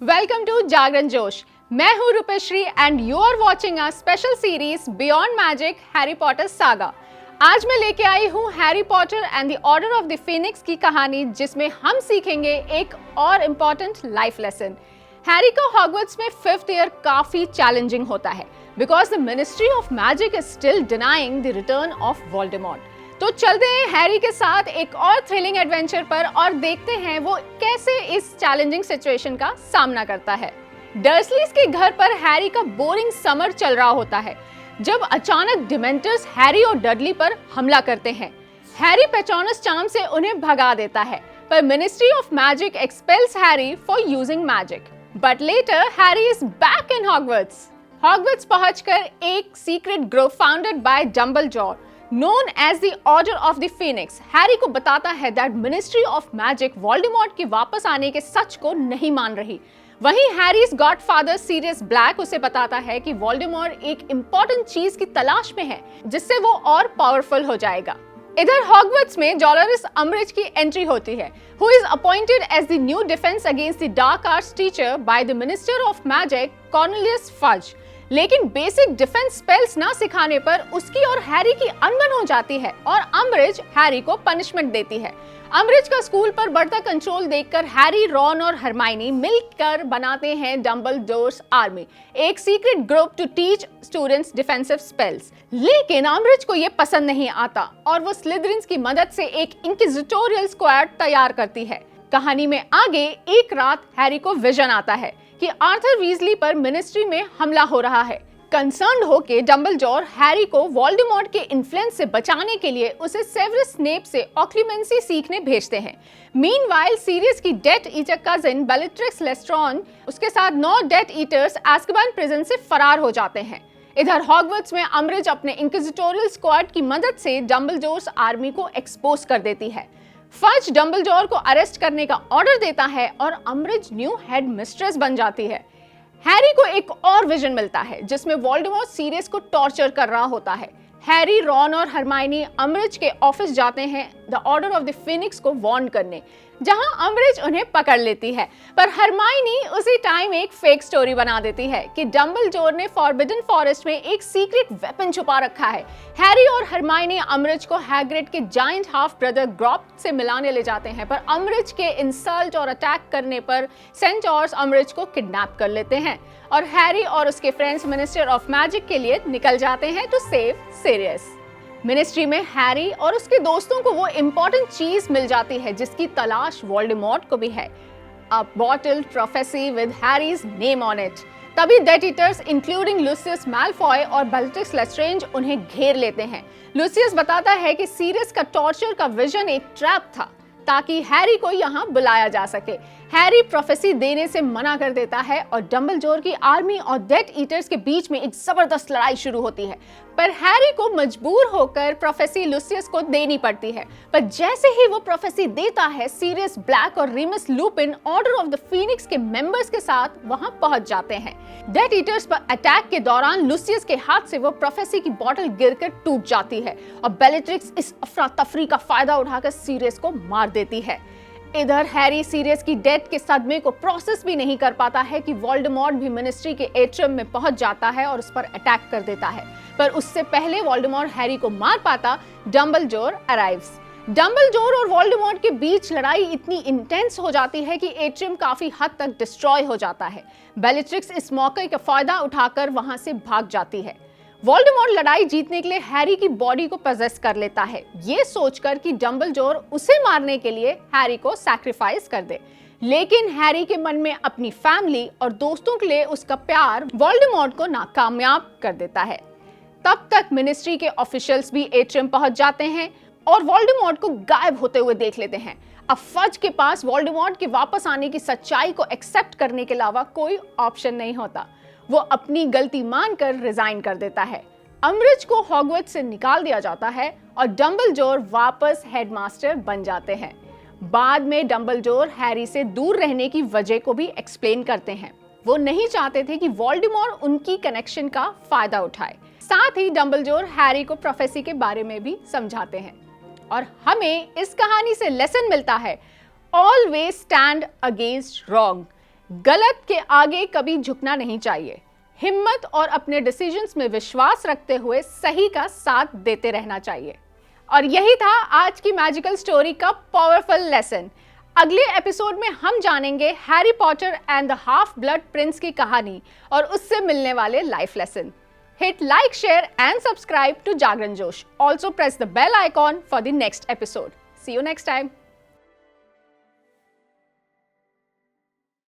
Welcome to जागरण जोश। मैं हूं Rupeshri and you are watching a special series beyond magic Harry Potter saga. आज मैं लेके आई हूं Harry Potter and the order of the Phoenix की कहानी, जिसमें हम सीखेंगे एक और इम्पॉर्टेंट लाइफ लेसन। हैरी का हॉगवर्ट्स में 5th ईयर काफी चैलेंजिंग होता है because the ministry of magic is still denying the return of Voldemort. तो चलते हैं हैरी के साथ एक और थ्रिलिंग एडवेंचर पर और देखते हैं वो कैसे इस चैलेंजिंग सिचुएशन का सामना करता है। डर्सलीज के घर पर हैरी का बोरिंग समर चल रहा होता है जब अचानक डिमेंटर्स हैरी और डडली पर हमला करते हैं। हैरी पेट्रोनस चार्म से उन्हें भगा देता है, पर ministry of magic expels Harry for using magic. But later Harry is back in Hogwarts. Hogwarts पहुंचकर एक secret group founded by Dumbledore known as the Order of the Phoenix Harry को बताता है that Ministry of Magic Voldemort के वापस आने के सच को नहीं मान रही। वहीं हैरीज गॉडफादर सीरियस ब्लैक उसे बताता है कि वोल्डेमॉर्ट एक इंपॉर्टेंट चीज की तलाश में है जिससे वो और पावरफुल हो जाएगा। इधर हॉगवर्ट्स में डोलोरेस अम्ब्रिज की एंट्री होती है, who is appointed as the new defense against the dark arts teacher by the Minister of Magic Cornelius Fudge। लेकिन बेसिक डिफेंस स्पेल्स ना सिखाने पर उसकी और हैरी की अनबन हो जाती है और अम्ब्रिज हैरी को पनिशमेंट देती है। अम्ब्रिज का स्कूल पर बढ़ता कंट्रोल देखकर हैरी, रॉन और हरमाइनी मिलकर बनाते हैं डंबलडोर्स आर्मी, एक secret group to teach students defensive spells. लेकिन अम्ब्रिज को ये पसंद नहीं आता और वो स्लिदरिन्स की मदद से एक इंक्विजिटोरियल स्क्वाड तैयार करती है। कहानी में आगे एक रात हैरी को विजन आता है कि आर्थर वीजली पर मिनिस्ट्री में हमला हो रहा है। कंसर्न्ड होकर डंबलडोर हैरी को वोल्डेमॉर्ट के इन्फ्लुएंस से बचाने के लिए उसे सेवरस स्नेप से ऑक्लूमेंसी सीखने भेजते हैं। मीनवाइल सीरियस की डेथ ईटर कजिन बेलेट्रिक्स लेस्ट्रॉन उसके साथ 9 डेथ ईटर्स एज़्काबान प्रिजन से फरार हो जाते हैं। इधर हॉगवर्ट्स में अम्ब्रिज अपने इंक्विजिटोरियल स्क्वाड की मदद से डंबलडोर्स आर्मी को एक्सपोज कर देती है। फज डंबलडोर को अरेस्ट करने का ऑर्डर देता है और अम्ब्रिज न्यू हेड मिस्ट्रेस बन जाती है। हैरी को एक और विजन मिलता है जिसमें वोल्डेमॉर्ट सीरियस को टॉर्चर कर रहा होता है। हैरी, रॉन और हरमाइनी अम्ब्रिज के ऑफिस जाते हैं the order of the Phoenix को वार्न करने, जहां अम्ब्रिज उन्हें पकड़ लेती है। पर हरमाइनी उसी टाइम एक फेक स्टोरी बना देती है कि डंबलडोर ने फॉरबिडन फॉरेस्ट में एक सीक्रेट वेपन छुपा रखा है। हैरी और हरमाइनी अम्ब्रिज को हैग्रिड के जायंट हाफ ब्रदर ग्रॉप से मिलाने ले जाते हैं, पर अम्ब्रिज के इंसल्ट और अटैक करने पर सेंटोर्स अम्ब्रिज को किडनैप कर लेते हैं और हैरी और उसके फ्रेंड्स मिनिस्टर ऑफ मैजिक के लिए निकल जाते हैं टू सेव सीरियस। मिनिस्ट्री में हैरी और उसके दोस्तों को वो इम्पोर्टेंट चीज मिल जाती है जिसकी तलाश वोल्डेमॉर्ट को भी है, a bottle prophecy with Harry's name on it. तभी death eaters including Lucius Malfoy और बेलेट्रिक्स लेस्ट्रेंज उन्हें घेर लेते हैं। लूसियस बताता है कि सीरियस का टॉर्चर का विजन एक ट्रैप था ताकि हैरी को यहाँ बुलाया जा सके। हैरी प्रोफेसी देने से मना कर देता है और डंबलडोर की आर्मी और डेथ ईटर्स के बीच में एक जबरदस्त लड़ाई शुरू होती है, पर हैरी को मजबूर होकर प्रोफेसी लूसियस को देनी पड़ती है। पर जैसे ही वो प्रोफेसी देता है, सीरियस ब्लैक और ramus Lupin order of the Phoenix के मेंबर्स के साथ वहां पहुंच जाते हैं। डेथ ईटर्स पर अटैक के दौरान लूसियस के हाथ से वो प्रोफेसी की बॉटल गिरकर टूट जाती है और बेलेट्रिक्स इस अफरा तफरी का फायदा उठाकर सीरियस को मार देती है। इधर हैरी सीरियस की डेथ के सदमे को प्रोसेस भी नहीं कर पाता है कि वोल्डेमॉर्ट भी मिनिस्ट्री के एट्रियम में पहुंच जाता है और उस पर अटैक कर देता है, पर उससे पहले वोल्डेमॉर्ट हैरी को मार पाता डंबलडोर अराइव्स। डंबलडोर और वोल्डेमॉर्ट के बीच लड़ाई इतनी इंटेंस हो जाती है कि एट्रियम काफी हद तक डिस्ट्रॉय हो जाता है। बेलेट्रिक्स इस मौके का फायदा उठाकर वहां से भाग जाती है। वोल्डेमॉर्ट लड़ाई जीतने के लिए हैरी की बॉडी को पजेस कर लेता है, ये सोचकर कि डंबलडोर उसे मारने के लिए हैरी को सैक्रिफाइस कर दे। लेकिन हैरी के मन में अपनी फैमिली और दोस्तों के लिए उसका प्यार वोल्डेमॉर्ट को नाकामयाब कर देता है। तब तक मिनिस्ट्री के ऑफिशियल्स भी एट्रियम पहुंच जाते हैं और वोल्डेमॉर्ट को गायब होते हुए देख लेते हैं। अब फज के पास वोल्डेमॉर्ट के वापस आने की सच्चाई को एक्सेप्ट करने के अलावा कोई ऑप्शन नहीं होता। वो अपनी गलती मानकर रिजाइन कर देता है। अम्ब्रिज को हॉगवर्ट्स से निकाल दिया जाता है और डंबलडोर वापस हेडमास्टर बन जाते हैं। बाद में डंबलडोर हैरी से दूर रहने की वजह को भी एक्सप्लेन करते हैं। वो नहीं चाहते थे कि वोल्डेमॉर्ट उनकी कनेक्शन का फायदा उठाए। साथ ही डंबलडोर हैरी को प्रोफेसी के बारे में भी समझाते हैं और हमें इस कहानी से लेसन मिलता है, ऑलवेज स्टैंड अगेंस्ट रॉन्ग। गलत के आगे कभी झुकना नहीं चाहिए। हिम्मत और अपने डिसीजंस में विश्वास रखते हुए सही का साथ देते रहना चाहिए। और यही था आज की मैजिकल स्टोरी का पावरफुल लेसन। अगले एपिसोड में हम जानेंगे Harry Potter and the half blood Prince की कहानी और उससे मिलने वाले life lesson. Hit like, share and subscribe to Jagran Josh. Also press the bell icon for the next episode. See you next time.